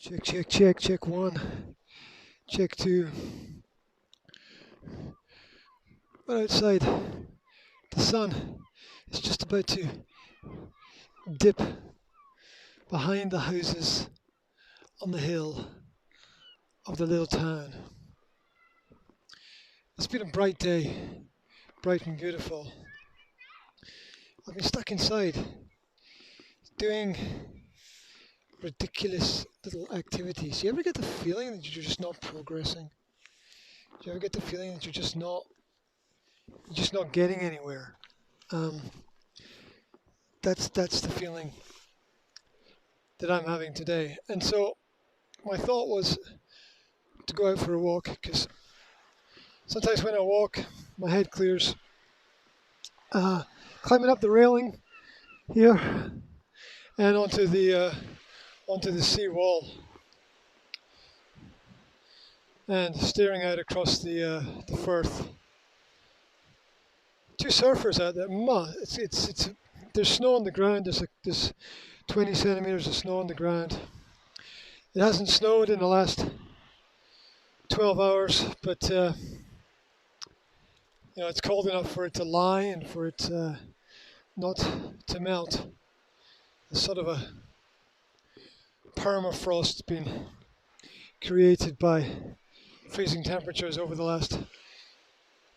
Check, check, check, check one, check two. But outside, the sun is just about to dip behind the houses on the hill of the little town. It's been a bright day, bright and beautiful. I've been stuck inside doing ridiculous little activities. You ever get the feeling that you're just not progressing? Do you ever get the feeling that you're just not getting anywhere? That's the feeling that I'm having today. And so my thought was to go out for a walk, because sometimes when I walk, my head clears. Climbing up the railing here and onto the sea wall and staring out across the firth. Two surfers out there. There's snow on the ground. There's 20 centimeters of snow on the ground. It hasn't snowed in the last 12 hours, but it's cold enough for it to lie and for it not to melt. There's sort of a permafrost been created by freezing temperatures over the last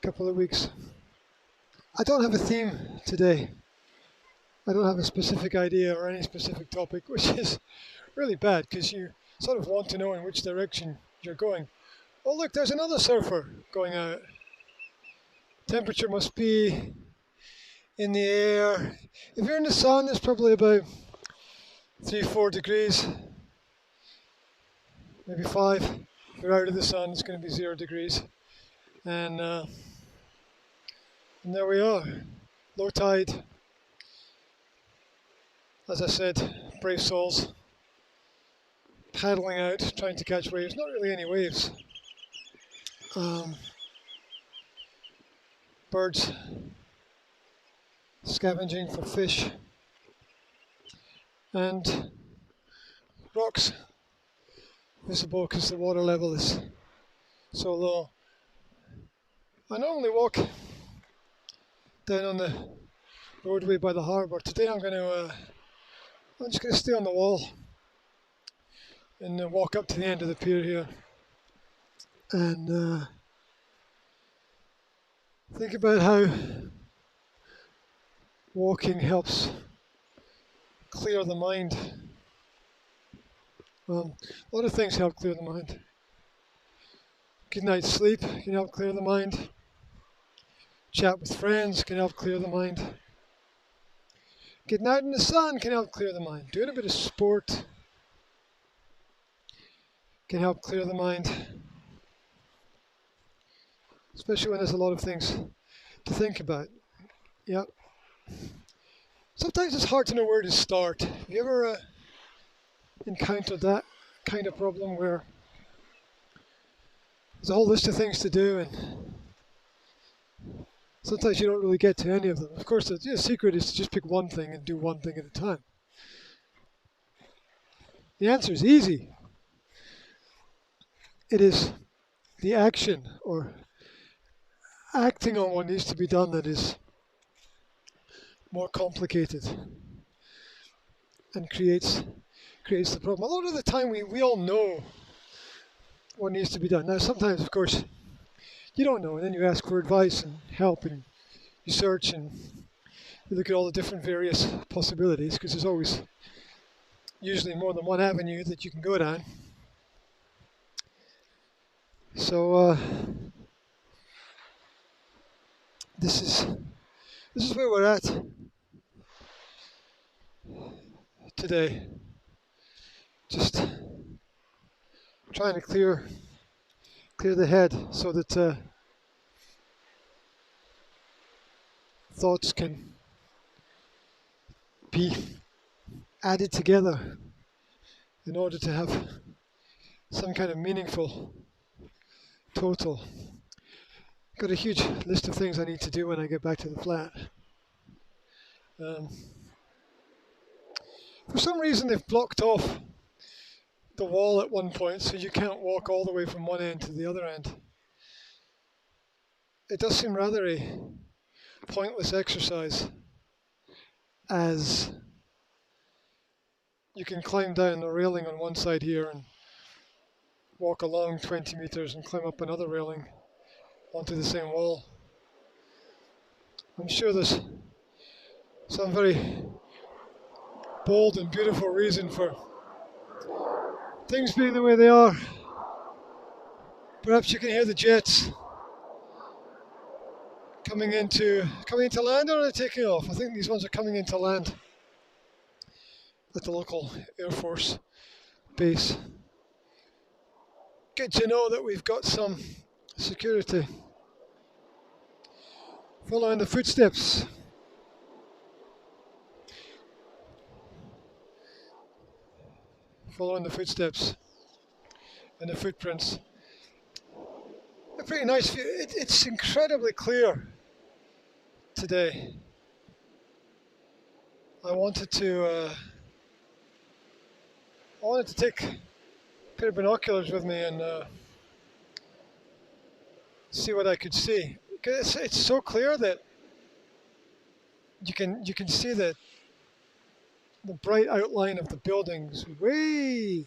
couple of weeks. I don't have a theme today. I don't have a specific idea or any specific topic, which is really bad because you sort of want to know in which direction you're going. Oh look, there's another surfer going out. Temperature must be in the air. If you're in the sun, it's probably about 3-4 degrees, maybe 5. If you're out of the sun, it's going to be 0 degrees. And there we are, low tide. As I said, brave souls paddling out, trying to catch waves. Not really any waves. Birds scavenging for fish, and rocks visible because the water level is so low. I normally walk down on the roadway by the harbour. Today I'm just going to stay on the wall and walk up to the end of the pier here and think about how walking helps clear the mind. A lot of things help clear the mind. Good night's sleep can help clear the mind. Chat with friends can help clear the mind. Getting out in the sun can help clear the mind. Doing a bit of sport can help clear the mind. Especially when there's a lot of things to think about. Yep. Sometimes it's hard to know where to start. Have you ever encountered that kind of problem where there's a whole list of things to do and sometimes you don't really get to any of them? Of course, the secret is to just pick one thing and do one thing at a time. The answer is easy. It is the action or acting on what needs to be done that is more complicated and creates the problem. A lot of the time we all know what needs to be done. Now sometimes, of course, you don't know, and then you ask for advice and help, and you search and you look at all the different various possibilities, because there's always usually more than one avenue that you can go down. So this is where we're at today. Just trying to clear the head so that thoughts can be added together in order to have some kind of meaningful total. Got a huge list of things I need to do when I get back to the flat. For some reason they've blocked off the wall at one point, so you can't walk all the way from one end to the other end. It does seem rather a pointless exercise, as you can climb down the railing on one side here and walk along 20 meters and climb up another railing onto the same wall. I'm sure there's some very bold and beautiful reason for things being the way they are. Perhaps you can hear the jets coming into land, or are they taking off? I think these ones are coming into land at the local Air Force base. Good to know that we've got some security. Following the footsteps. Following the footsteps and the footprints. A pretty nice view. It's incredibly clear today. I wanted to take a pair of binoculars with me and see what I could see. It's so clear that you can see the bright outline of the buildings way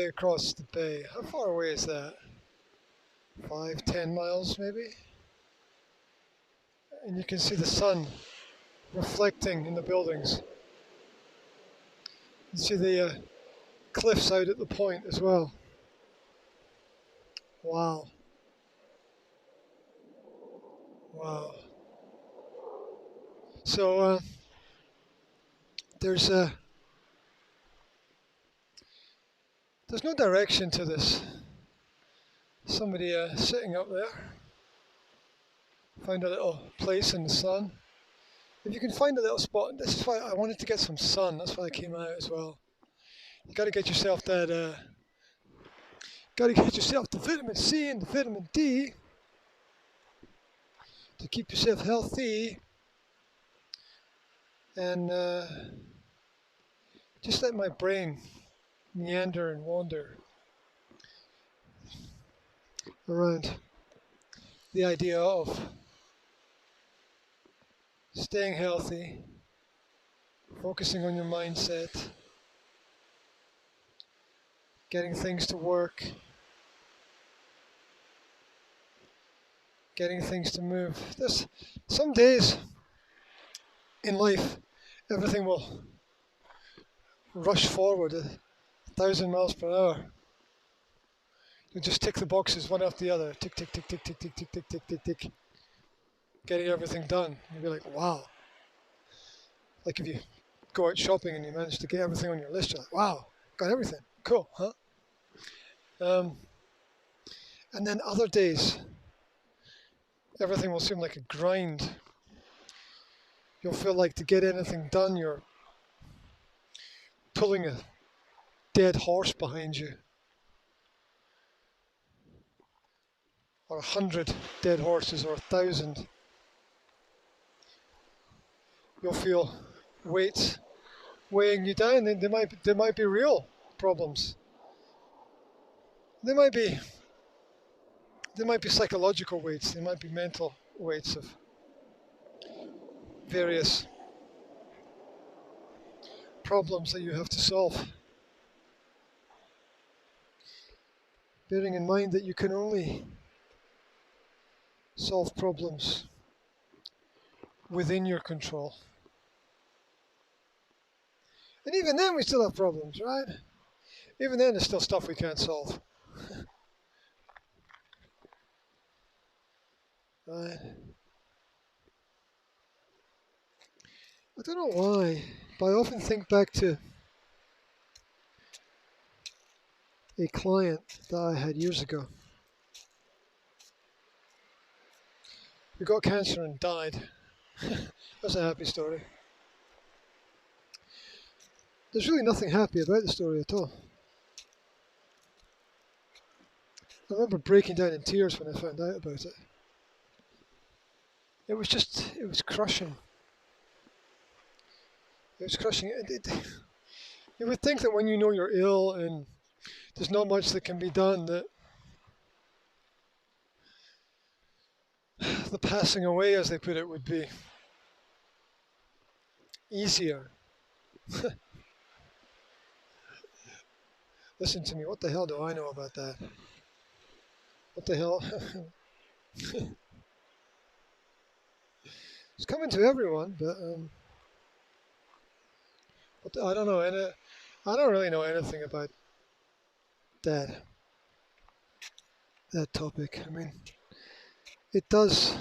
across the bay. How far away is that? 5-10 miles maybe? And you can see the sun reflecting in the buildings. You see the cliffs out at the point as well. Wow. Wow. So there's no direction to this. Somebody sitting up there. Find a little place in the sun. If you can find a little spot, this is why I wanted to get some sun. That's why I came out as well. You got to get yourself that. Got to get yourself the vitamin C and the vitamin D to keep yourself healthy. And just let my brain meander and wander around the idea of staying healthy, focusing on your mindset, getting things to work, getting things to move. There's some days in life everything will rush forward at 1,000 miles per hour. You just tick the boxes one after the other. Tick, tick, tick, tick, tick, tick, tick, tick, tick, tick, tick. Getting everything done. You'll be like, wow. Like if you go out shopping and you manage to get everything on your list, you're like, wow, got everything. Cool, huh? And then other days, everything will seem like a grind. You'll feel like to get anything done, you're pulling a dead horse behind you. Or 100 dead horses, or 1,000. You'll feel weights weighing you down. They might be real problems. They might be psychological weights. They might be mental weights of various problems that you have to solve. Bearing in mind that you can only solve problems within your control. And even then we still have problems, right? Even then there's still stuff we can't solve. Right? I don't know why, but I often think back to a client that I had years ago. Who got cancer and died. That's a happy story. There's really nothing happy about the story at all. I remember breaking down in tears when I found out about it. It was crushing. It was crushing. You would think that when you know you're ill and there's not much that can be done, that the passing away, as they put it, would be easier. Listen to me, what the hell do I know about that? What the hell? It's coming to everyone, but I don't know. I don't really know anything about that topic. I mean, it does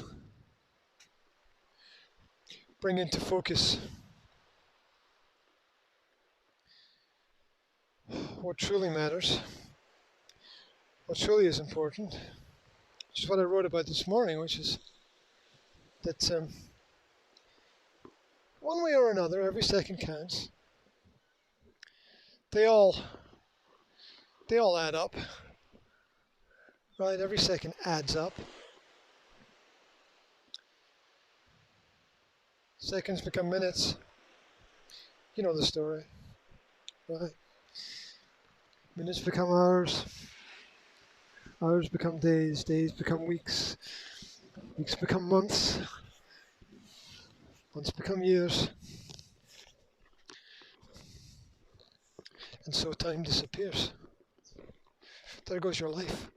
bring into focus what truly matters, what truly is important, which is what I wrote about this morning, which is that one way or another, every second counts. They all add up, right? Every second adds up. Seconds become minutes. You know the story, right? Minutes become hours. Hours become days. Days become weeks. Weeks become months. Months become years. And so time disappears. There goes your life.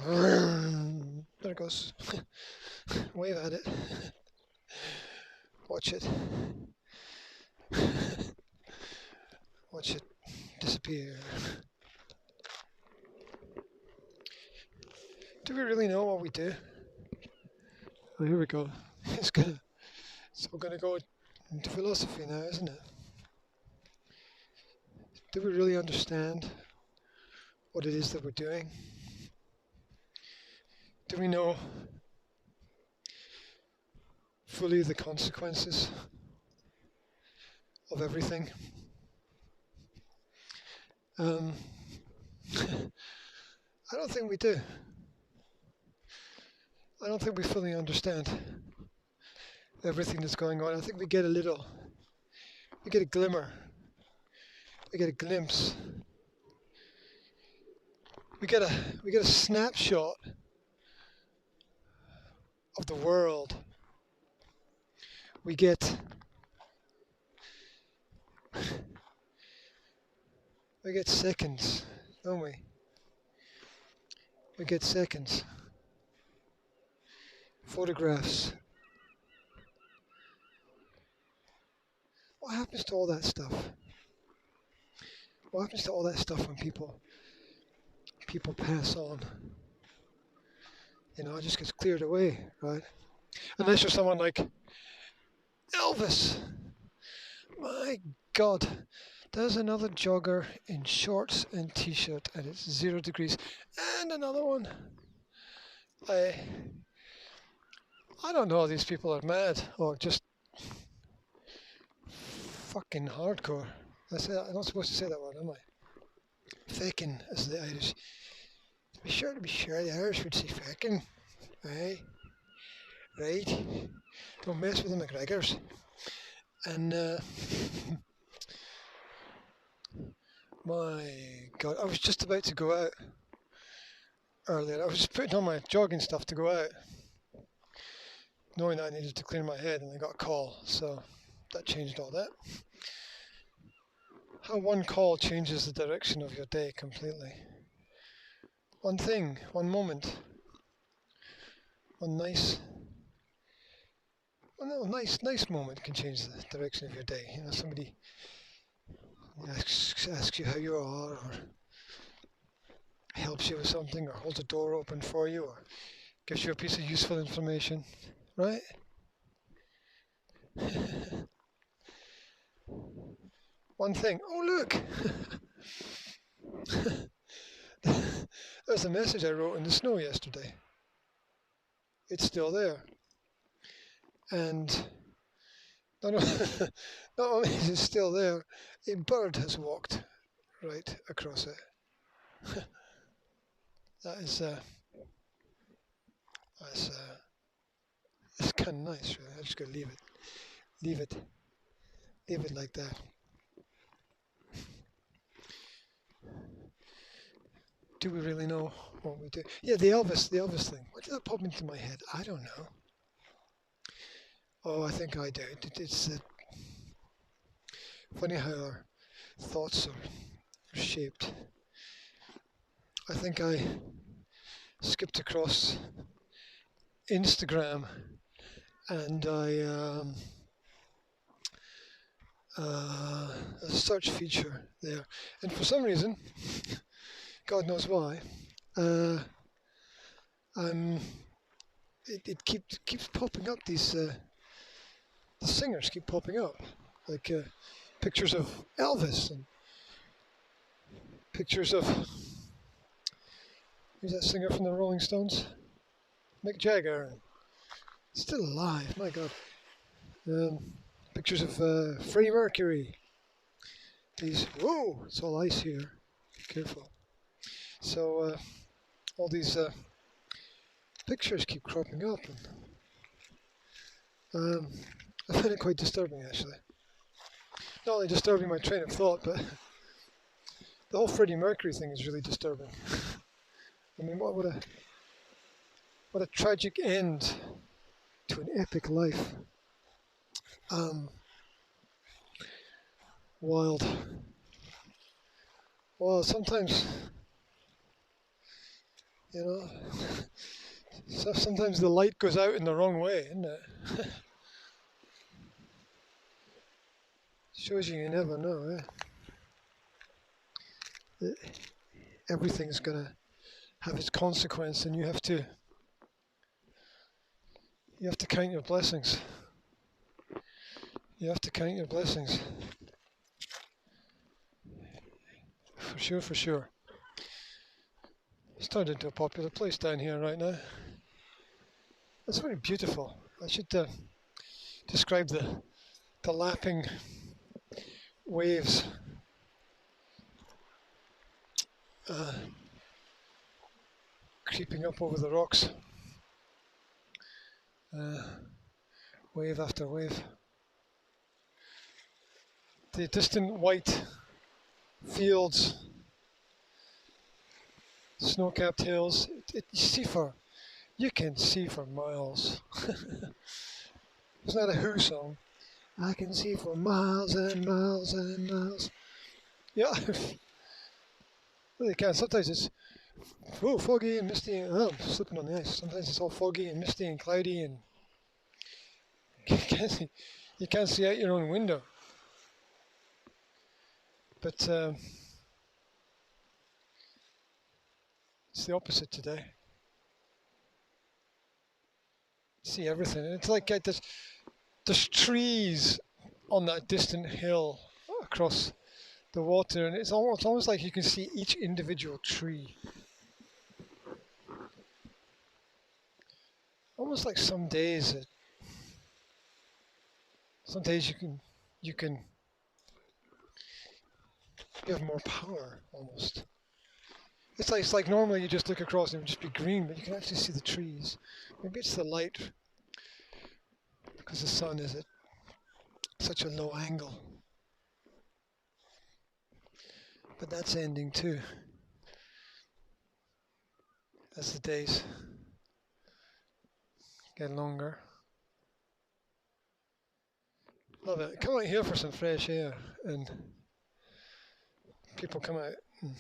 There it goes. Wave at it. Watch it. Watch it disappear. Do we really know what we do? Oh, here we go. It's all gonna go into philosophy now, isn't it? Do we really understand what it is that we're doing? Do we know fully the consequences of everything? I don't think we do. I don't think we fully understand everything that's going on. I think we get a glimmer, we get a glimpse, we get a snapshot of the world. We get seconds, don't we? We get seconds. Photographs. What happens to all that stuff? What happens to all that stuff when people pass on? You know, it just gets cleared away, right? Unless you're someone like Elvis. My God, there's another jogger in shorts and t-shirt, and it's 0 degrees, and another one. I don't know if these people are mad or just fucking hardcore. I'm not supposed to say that word, am I? Feckin', as the Irish. To be sure, the Irish would say feckin'. Right? Right? Don't mess with the McGregors. And, my God, I was just about to go out earlier. I was just putting on my jogging stuff to go out, knowing that I needed to clear my head, and I got a call, so that changed all that. How one call changes the direction of your day completely. One thing, one moment, one nice moment can change the direction of your day. You know, somebody asks you how you are, or helps you with something, or holds a door open for you, or gives you a piece of useful information, right? One thing. Oh, look! There's a message I wrote in the snow yesterday. It's still there. And not only is it still there, a bird has walked right across it. That's it's kind of nice, really. I'm just gonna leave it like that. do we really know what we do? Yeah, the Elvis thing. Why did that pop into my head? I don't know. Oh, I think I do. It's funny how our thoughts are shaped. I think I skipped across Instagram and a search feature there, and for some reason, God knows why, I'm it keeps popping up. These the singers keep popping up, like pictures of Elvis and pictures of who's that singer from the Rolling Stones, Mick Jagger, still alive. My God. Pictures of Freddie Mercury. Whoa, it's all ice here. Be careful. So all these pictures keep cropping up, and I find it quite disturbing, actually. Not only disturbing my train of thought, but the whole Freddie Mercury thing is really disturbing. I mean, what a tragic end to an epic life. Wild. Well, sometimes, you know, sometimes the light goes out in the wrong way, isn't it? Shows you never know, eh? Everything's gonna have its consequence, and you have to count your blessings. You have to count your blessings. For sure, for sure. It's turned into a popular place down here right now. It's very beautiful. I should describe the lapping waves. Creeping up over the rocks. Wave after wave. The distant white fields, snow-capped hills. You can see for miles. Isn't that a Who song? I can see for miles and miles and miles. Yeah, really can. Sometimes it's foggy and misty. I'm slipping on the ice. Sometimes it's all foggy and misty and cloudy, and you can't see out your own window. But it's the opposite today. See everything. It's like there's trees on that distant hill across the water, and it's almost like you can see each individual tree. Almost like some days you have more power almost. It's like normally you just look across and it would just be green, but you can actually see the trees. Maybe it's the light because the sun is at such a low angle. But that's ending too as the days get longer. Love it. Come out here for some fresh air, and people come out. And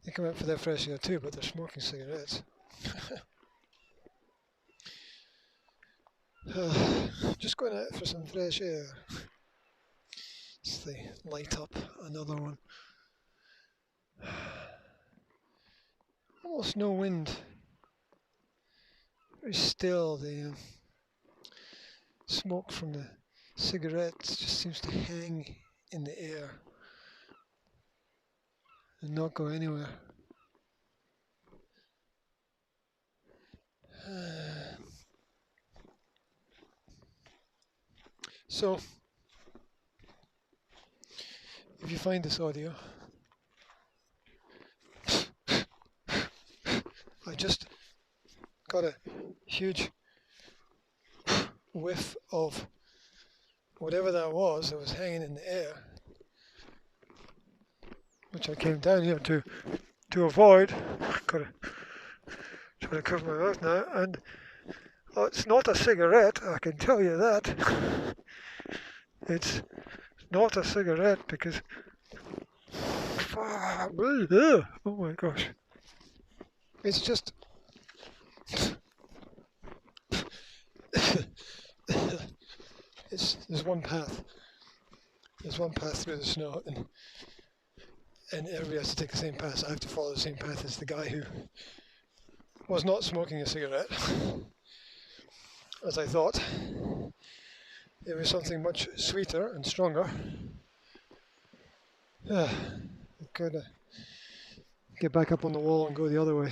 they come out for their fresh air too, but they're smoking cigarettes. Just going out for some fresh air. It's the light up another one. Almost no wind. Very still. The smoke from the cigarettes just seems to hang in the air and not go anywhere. So, if you find this audio, I just got a huge whiff of whatever that was hanging in the air, which I came down here to to avoid. Gotta try to cover my mouth now, and it's not a cigarette, I can tell you that. It's not a cigarette because oh my gosh, it's just there's one path. There's one path through the snow, and everybody has to take the same path. So I have to follow the same path as the guy who was not smoking a cigarette, as I thought. It was something much sweeter and stronger. I've got to get back up on the wall and go the other way.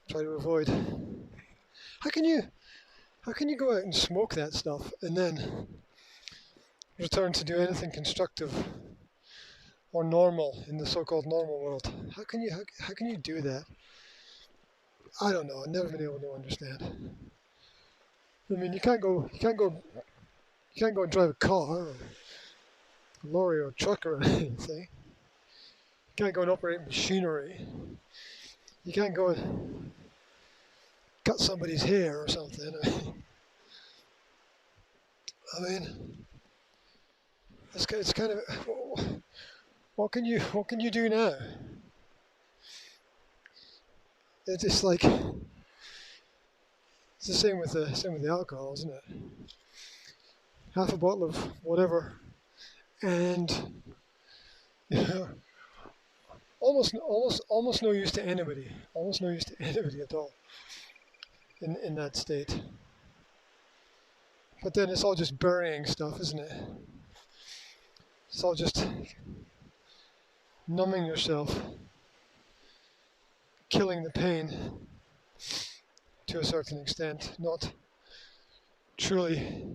Try to avoid. How can you go out and smoke that stuff and then return to do anything constructive or normal in the so-called normal world? How can you do that? I don't know. I've never been able to understand. I mean, you can't go and drive a car, or a lorry, or a truck, or anything. You can't go and operate machinery. You can't go and cut somebody's hair or something. I mean, it's kind of, what can you do now? It's just like, it's the same with the alcohol, isn't it? Half a bottle of whatever, and almost no use to anybody. Almost no use to anybody at all in that state. But then it's all just burying stuff, isn't it? It's all just numbing yourself, killing the pain to a certain extent, not truly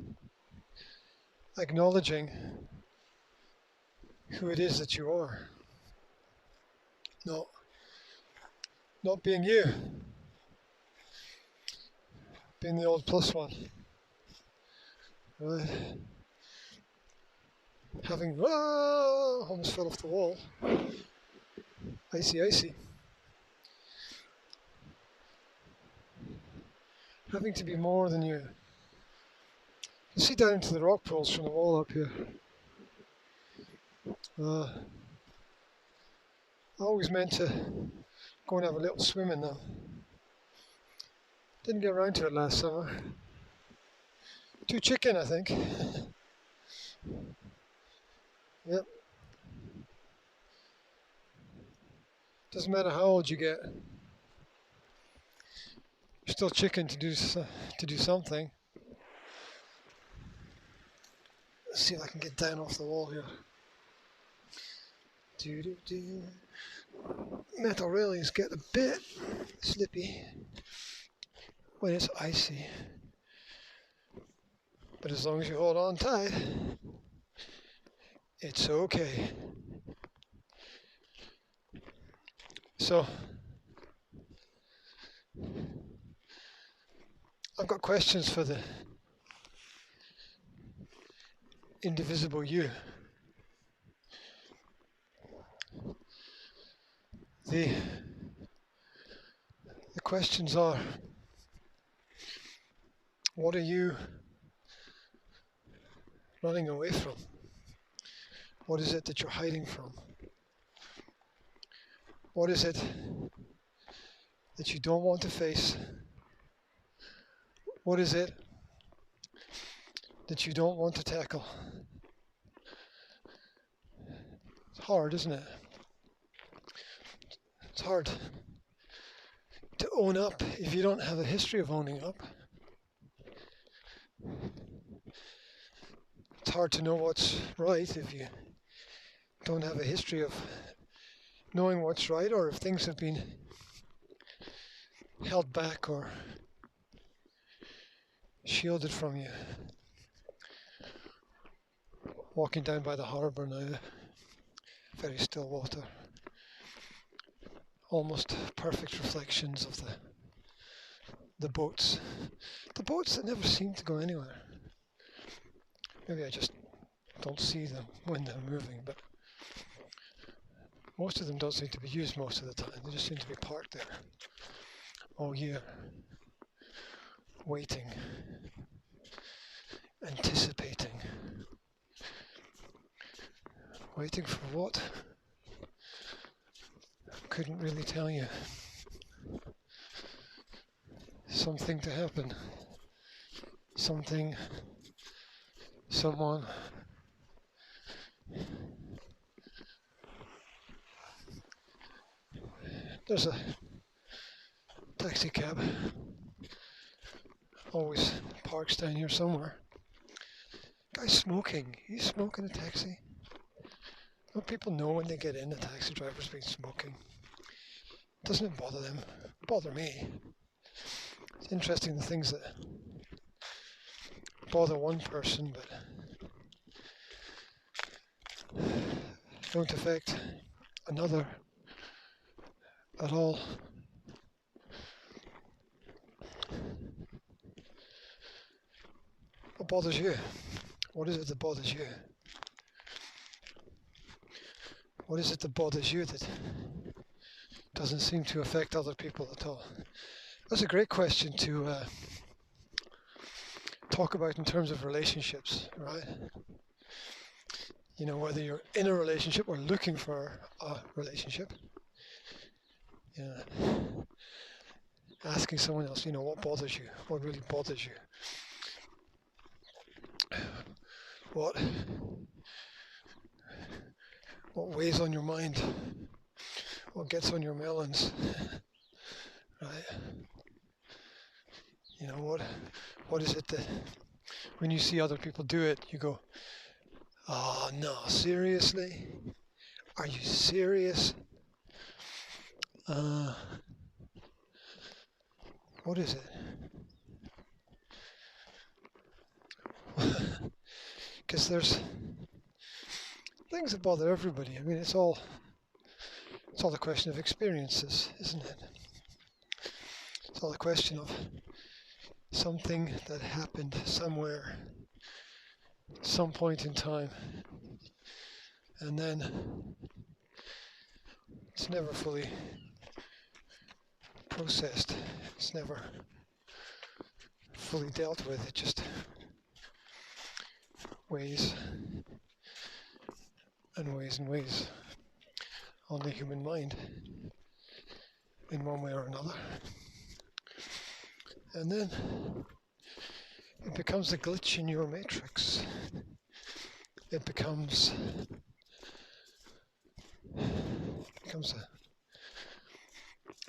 acknowledging who it is that you are. No, not being you, being the old plus one. Right. Having, almost fell off the wall. Icy. Having to be more than you. You see down into the rock pools from the wall up here. I always meant to go and have a little swim in them. Didn't get around to it last summer. Too chicken, I think. Yep. Doesn't matter how old you get. You're still chicken to do something. Let's see if I can get down off the wall here. Metal railings get a bit slippy when it's icy. But as long as you hold on tight, it's okay. So, I've got questions for the indivisible you. The questions are, what are you running away from? What is it that you're hiding from? What is it that you don't want to face? What is it that you don't want to tackle? It's hard, isn't it? It's hard to own up if you don't have a history of owning up. It's hard to know what's right if you don't have a history of knowing what's right, or if things have been held back or shielded from you. Walking down by the harbour now, very still water. Almost perfect reflections of the boats. The boats that never seem to go anywhere. Maybe I just don't see them when they're moving, but Most of them don't seem to be used most of the time. They just seem to be parked there all year, waiting, anticipating. Waiting for what? Couldn't really tell you. Something to happen. Something, someone. There's a taxi cab. Always parks down here somewhere. Guy's smoking. He's smoking a taxi. Don't people know when they get in, the taxi driver's been smoking? Doesn't it bother them? Bother me. It's interesting the things that bother one person but don't affect another at all. What bothers you? What is it that bothers you? What is it that bothers you that doesn't seem to affect other people at all? That's a great question to talk about in terms of relationships, right? You know, whether you're in a relationship or looking for a relationship. You know, asking someone else, you know, what bothers you? What really bothers you? What weighs on your mind? What gets on your melons? Right? You know, what is it that when you see other people do it, you go, oh no, seriously? Are you serious? What is it? Because there's things that bother everybody. I mean, it's all a question of experiences, isn't it? It's all a question of something that happened somewhere, some point in time, and then it's never fully processed. It's never fully dealt with. It just weighs and weighs and weighs on the human mind in one way or another. And then it becomes a glitch in your matrix. It becomes a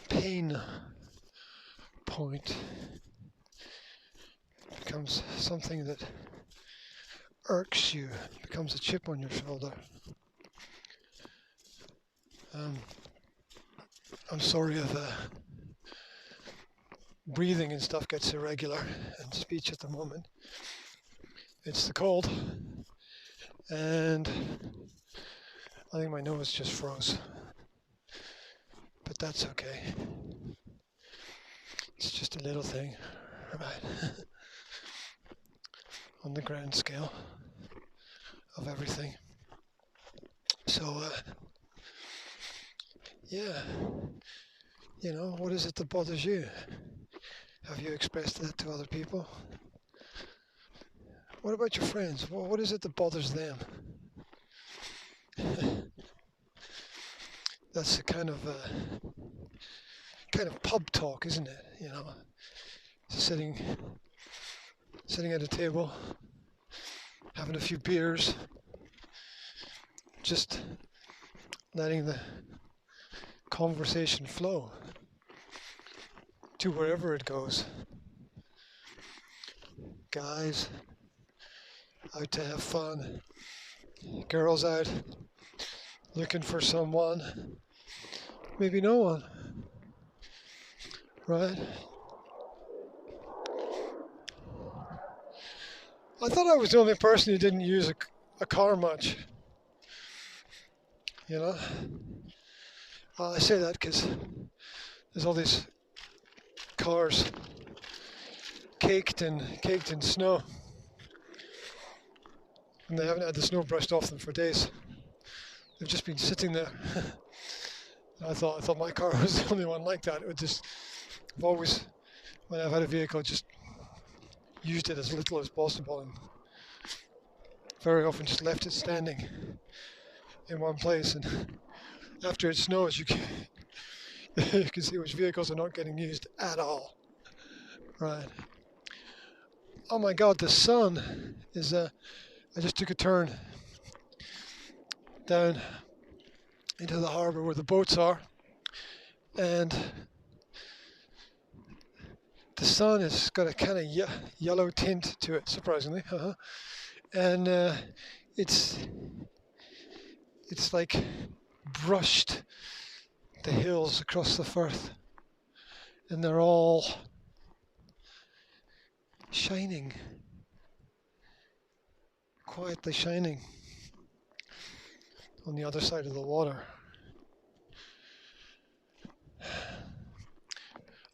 pain point. It becomes something that irks you. It becomes a chip on your shoulder. I'm sorry if breathing and stuff gets irregular and speech at the moment. It's the cold, and I think my nose just froze. But that's okay. It's just a little thing, right? On the grand scale of everything. So, yeah, you know, what is it that bothers you? Have you expressed that to other people? What about your friends? What is it that bothers them? That's a kind of pub talk, isn't it? You know, sitting at a table, having a few beers, just letting the conversation flow to wherever it goes. Guys out to have fun, girls out looking for someone, maybe no one, right? I thought I was the only person who didn't use a car much, you know? I say that because there's all these cars caked in snow, and they haven't had the snow brushed off them for days. they've just been sitting there. I thought my car was the only one like that. It would just, I've always, when I've had a vehicle, just used it as little as possible, and very often just left it standing in one place. And after it snows, you can, you can see which vehicles are not getting used at all. Right. Oh my God, the sun is. I just took a turn down into the harbour where the boats are, and the sun has got a kind of yellow tint to it, surprisingly. And it's like brushed the hills across the firth, and they're all shining, quietly shining on the other side of the water.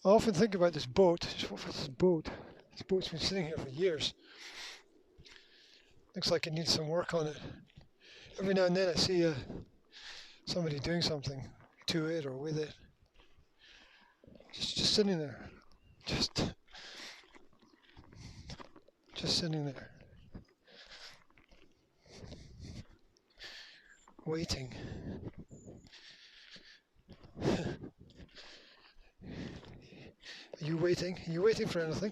I often think about this boat. What's this boat? This boat's been sitting here for years. Looks like it needs some work on it. Every now and then I see somebody doing something to it or with it. Just sitting there. Just sitting there. Waiting. Are you waiting? Are you waiting for anything?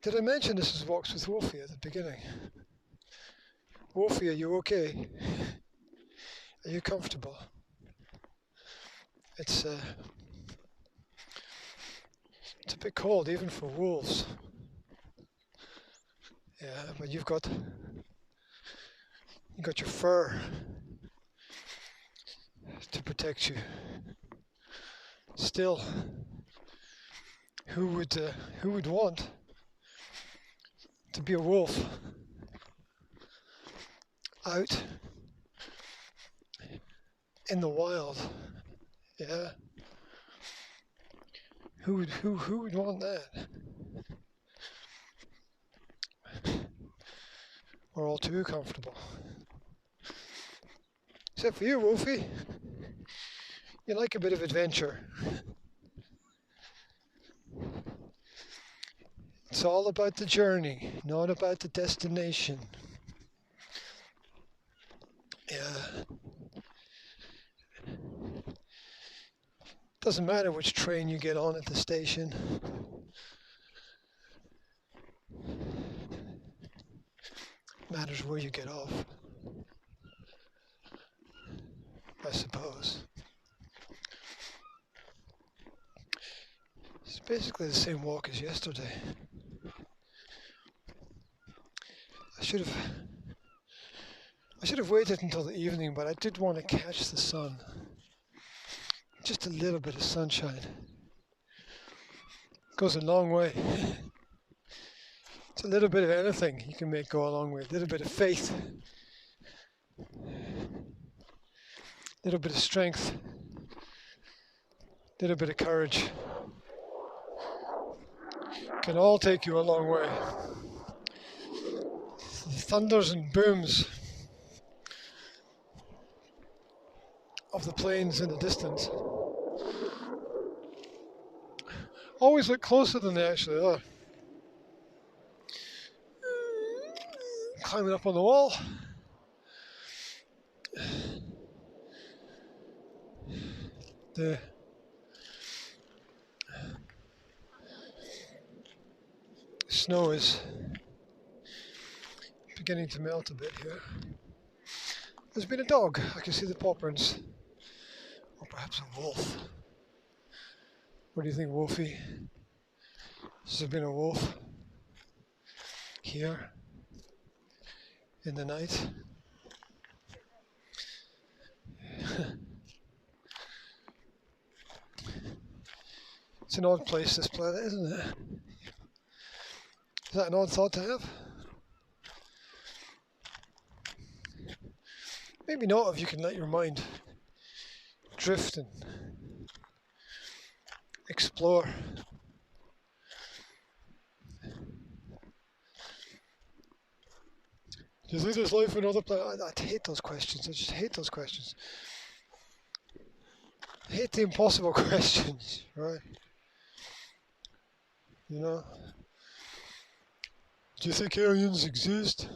Did I mention this is Walks with Wolfie at the beginning? Wolfie, are you okay? Are you comfortable? It's a bit cold even for wolves. Yeah, but you've got your fur to protect you. Still, who would want to be a wolf out in the wild? Yeah. Who would want that? We're all too comfortable. Except for you, Wolfie. You like a bit of adventure. It's all about the journey, not about the destination. Yeah. Doesn't matter which train you get on at the station. Matters where you get off, I suppose. It's basically the same walk as yesterday. I should have waited until the evening, but I did want to catch the sun. Just a little bit of sunshine goes a long way. It's a little bit of anything you can make go a long way. A little bit of faith, a little bit of strength, a little bit of courage can all take you a long way. The thunders and booms of the plains in the distance always look closer than they actually are. Climbing up on the wall. The snow is beginning to melt a bit here. There's been a dog. I can see the paw prints. Or perhaps a wolf. What do you think, Wolfie? Has there been a wolf here in the night? It's an odd place, this planet, isn't it? Is that an odd thought to have? Maybe not if you can let your mind drift and explore. Do you think there's life on other planets? I hate those questions. I just hate those questions. I hate the impossible questions, right? You know? Do you think aliens exist?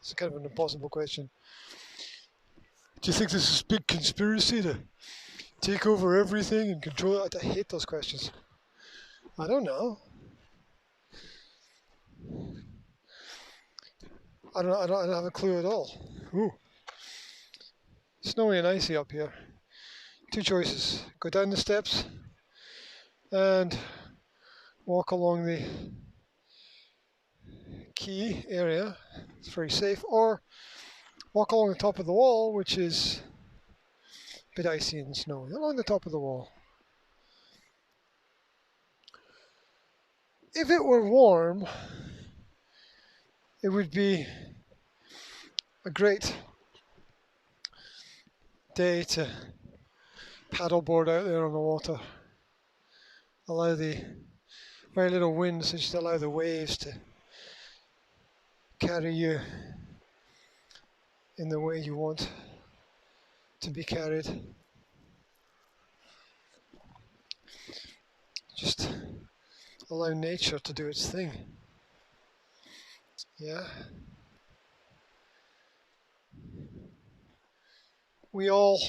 It's kind of an impossible question. Do you think there's this big conspiracy to take over everything and control it? I hate those questions. I don't know. I don't have a clue at all. Ooh. Snowy and icy up here. Two choices. Go down the steps and walk along the quay area. It's very safe. Or walk along the top of the wall, which is a bit icy and snowy. Along the top of the wall. If it were warm, it would be a great day to paddleboard out there on the water. Allow the very little wind, so just allow the waves to carry you in the way you want to be carried. Just allow nature to do its thing. Yeah. We all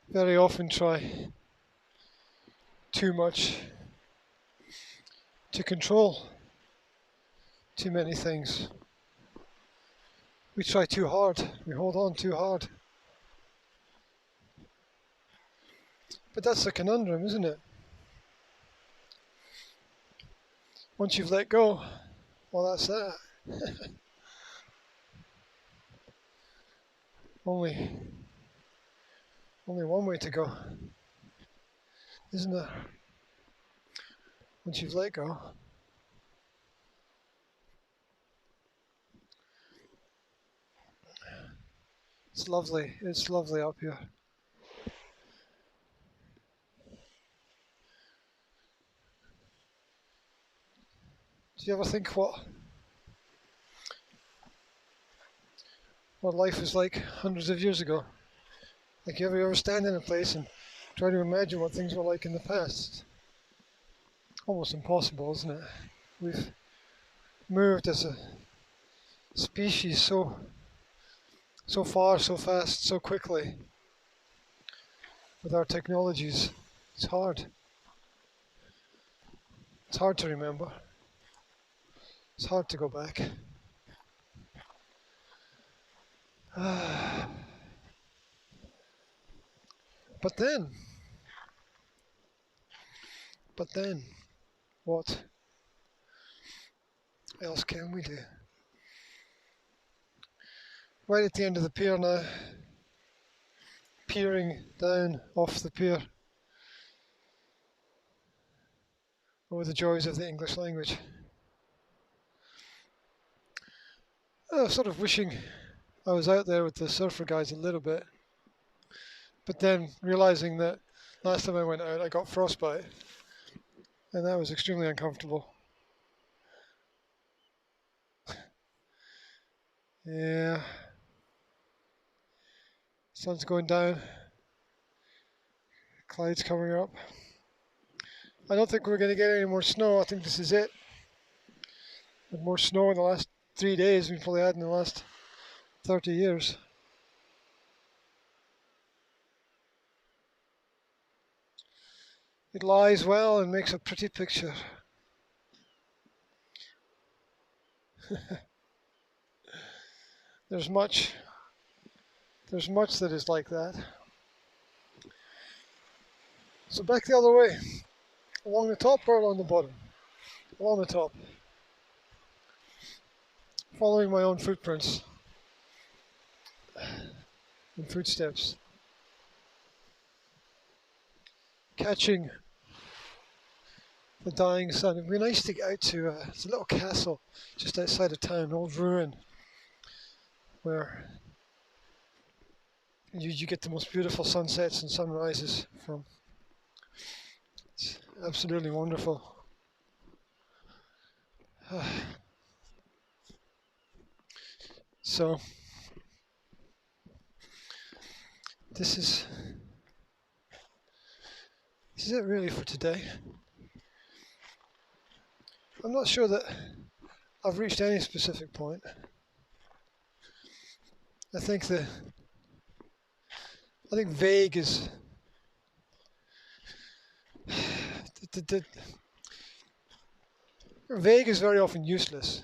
very often try too much to control too many things. We try too hard, we hold on too hard. But that's a conundrum, isn't it? Once you've let go, well, that's that. Only one way to go, isn't there? Once you've let go. It's lovely up here. Do you ever think what life was like hundreds of years ago? Like you ever stand in a place and try to imagine what things were like in the past? Almost impossible, isn't it? We've moved as a species so far, so fast, so quickly with our technologies. It's hard. It's hard to remember. It's hard to go back. But then, what else can we do? Right at the end of the pier now, peering down off the pier over the joys of the English language. Sort of wishing I was out there with the surfer guys a little bit, but then realizing that last time I went out I got frostbite, and that was extremely uncomfortable. Yeah. Sun's going down. Clouds coming up. I don't think we're going to get any more snow. I think this is it. With more snow in the last 3 days than we probably had in the last 30 years. It lies well and makes a pretty picture. There's much that is like that. So back the other way. Along the top or along the bottom? Along the top. Following my own footprints and footsteps. Catching the dying sun. It'd be nice to get out to it's a little castle just outside of town, an old ruin, where you get the most beautiful sunsets and sunrises from. It's absolutely wonderful. So this is it really for today. I'm not sure that I've reached any specific point. I think vague is vague is very often useless.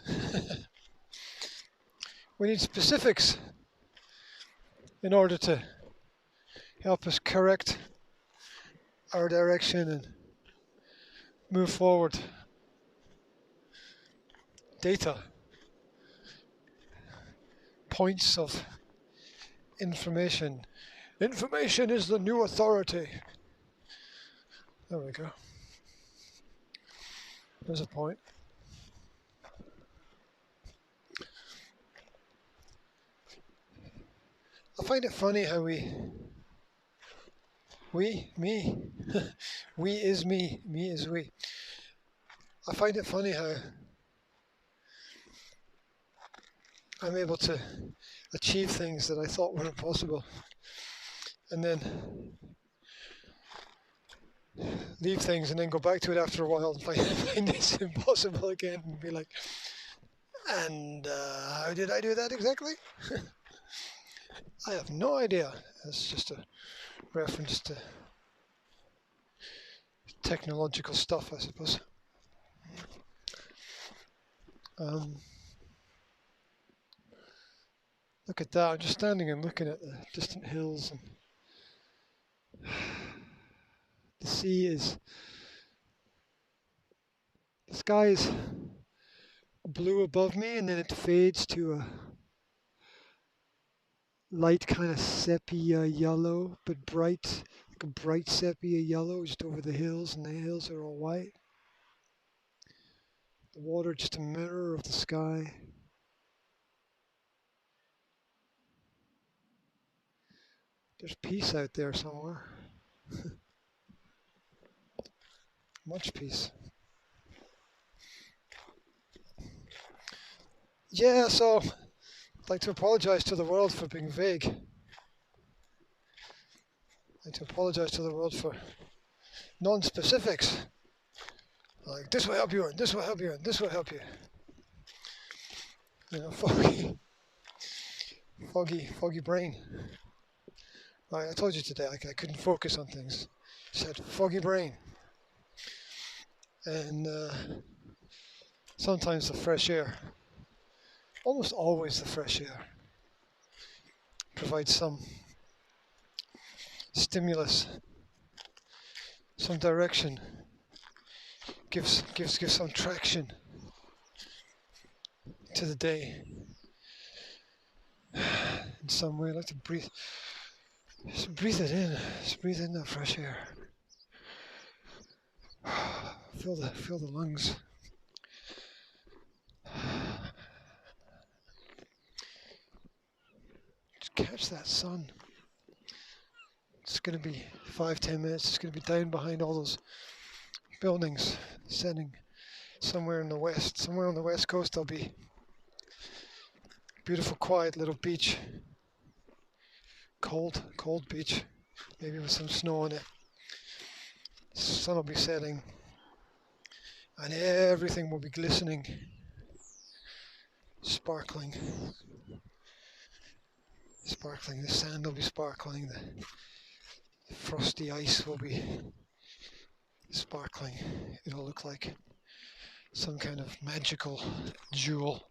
We need specifics in order to help us correct our direction and move forward. Data, points of information. Information is the new authority. There we go. There's a point. I find it funny how me, we is me is we. I find it funny how I'm able to achieve things that I thought were impossible, and then leave things and then go back to it after a while and find it's impossible again and be like, and how did I do that exactly? I have no idea. It's just a reference to technological stuff, I suppose. Look at that. I'm just standing and looking at the distant hills, and the sea is, the sky is blue above me, and then it fades to a light kind of sepia yellow, but bright, like a bright sepia yellow just over the hills, and the hills are all white. The water just a mirror of the sky. There's peace out there somewhere. Much peace. Yeah, so I'd like to apologize to the world for being vague. I'd like to apologize to the world for non-specifics. Like, this will help you, and this will help you, and this will help you. You know, foggy brain. Right, I told you today I couldn't focus on things. Just had foggy brain. And sometimes the fresh air, almost always the fresh air, provides some stimulus, some direction, gives some traction to the day. In some way, I like to breathe. Just breathe it in. Just breathe in that fresh air. Feel the lungs. Just catch that sun. It's going to be 5-10 minutes. It's going to be down behind all those buildings, setting somewhere in the west. Somewhere on the west coast, there'll be a beautiful, quiet little beach. Cold beach, maybe with some snow on it. The sun will be setting, and everything will be glistening, sparkling. The sand will be sparkling. The frosty ice will be sparkling. It'll look like some kind of magical jewel.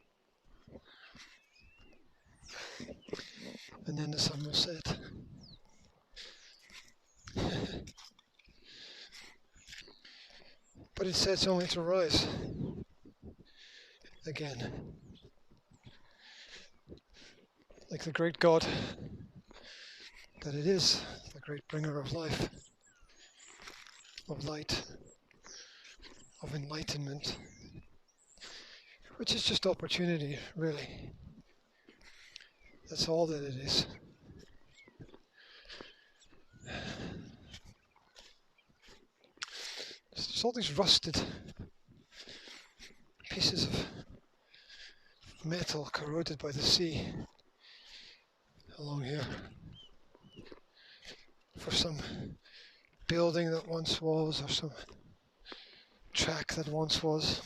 And then the sun will set. But it sets only to rise again. Like the great God that it is, the great bringer of life, of light, of enlightenment, which is just opportunity, really. That's all that it is. There's all these rusted pieces of metal corroded by the sea along here for some building that once was, or some track that once was.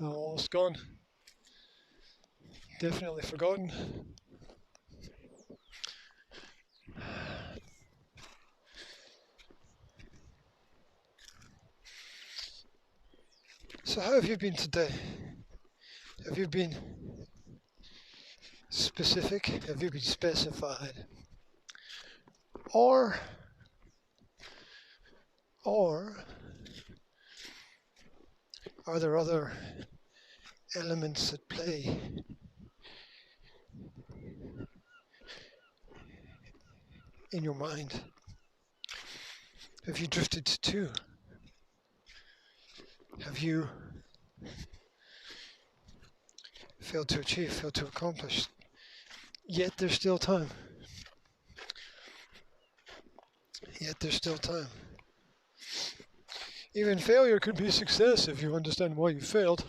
Now almost gone. Definitely forgotten. So how have you been today? Have you been specific? Have you been specified? Or are there other elements at play in your mind? Have you drifted to two? Have you failed to achieve, failed to accomplish? Yet there's still time. Yet there's still time. Even failure could be success if you understand why you failed.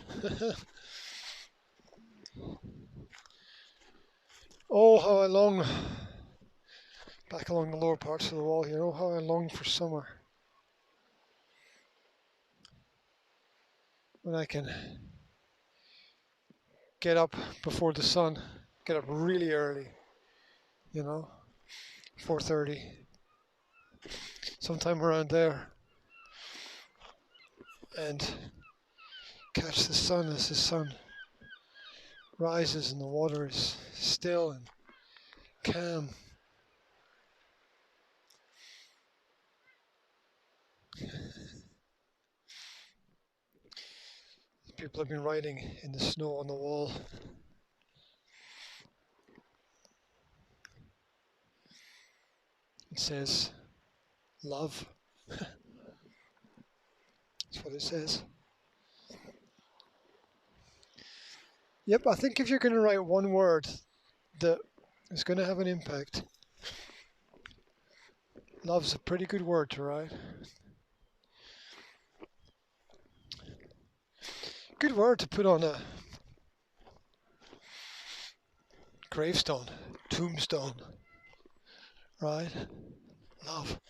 Oh, how I long, back along the lower parts of the wall here, oh, how I long for summer. When I can get up before the sun, get up really early, 4:30, sometime around there, and catch the sun as the sun rises and the water is still and calm. People have been writing in the snow on the wall. It says, love. That's what it says. Yep, I think if you're going to write one word that is going to have an impact, love's a pretty good word to write. Good word to put on a gravestone, tombstone, right? Love.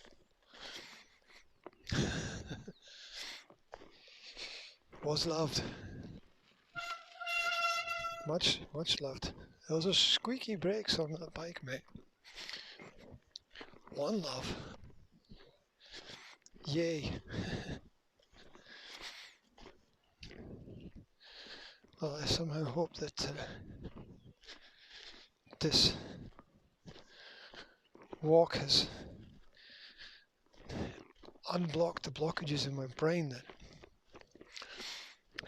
Was loved. Much loved. Those are squeaky brakes on that bike, mate. One love. Yay. Well, I somehow hope that this walk has unblocked the blockages in my brain that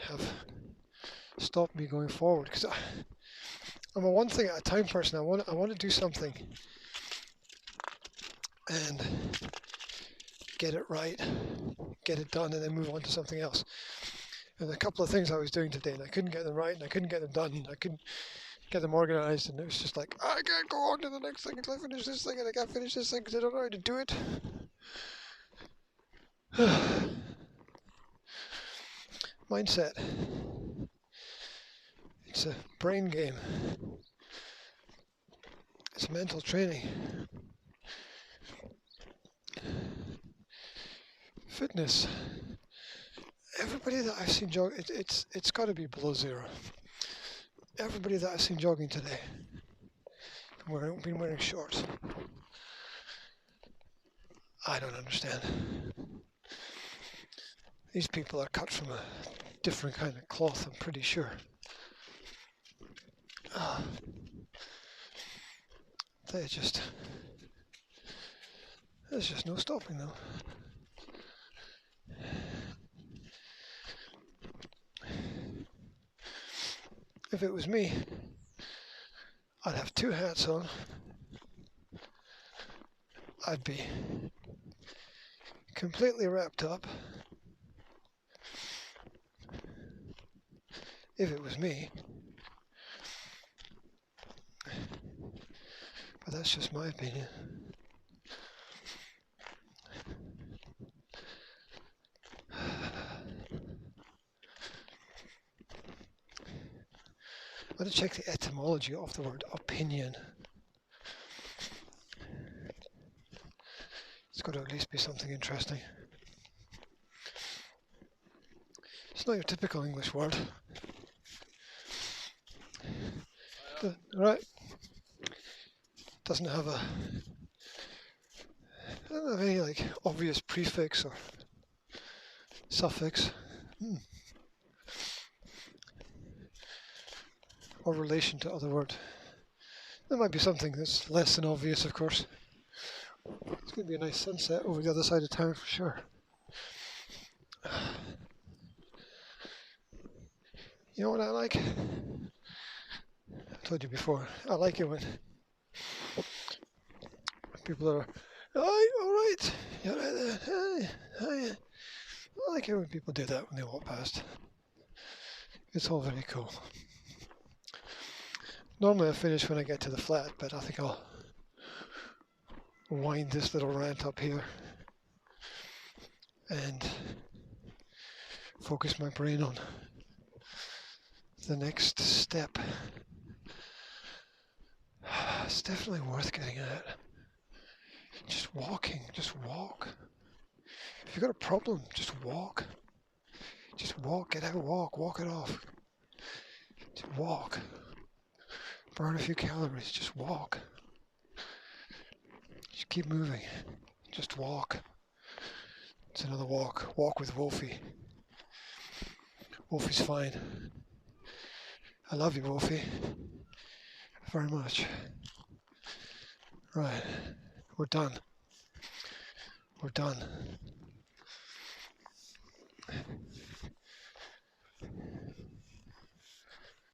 have stopped me going forward. Because I'm a one thing at a time person. I want to do something and get it right, get it done, and then move on to something else. And a couple of things I was doing today, and I couldn't get them right, and I couldn't get them done, and I couldn't get them organized, and it was just like, I can't go on to the next thing until I finish this thing, and I can't finish this thing because I don't know how to do it. Mindset. It's a brain game. It's mental training. Fitness. Everybody that I've seen jog, it's got to be below zero. Everybody that I've seen jogging today, been wearing shorts. I don't understand. These people are cut from a different kind of cloth, I'm pretty sure. There's just no stopping them. If it was me, I'd have two hats on. I'd be completely wrapped up. If it was me. But that's just my opinion. I'm going to check the etymology of the word opinion. It's got to at least be something interesting. It's not your typical English word. Right. Doesn't have any like obvious prefix or suffix. Or relation to other word. There might be something that's less than obvious, of course. It's going to be a nice sunset over the other side of town for sure. You know what I like? I told you before, I like it when people are, alright, you're right there, hi. I like it when people do that when they walk past. It's all very cool. Normally I finish when I get to the flat, but I think I'll wind this little rant up here and focus my brain on the next step. It's definitely worth getting at. Just walking, just walk. If you've got a problem, just walk. Just walk, get out, walk it off. Just walk. Burn a few calories, just walk. Just keep moving. Just walk. It's another walk. Walk with Wolfie. Wolfie's fine. I love you, Wolfie. Very much. Right. We're done. We're done.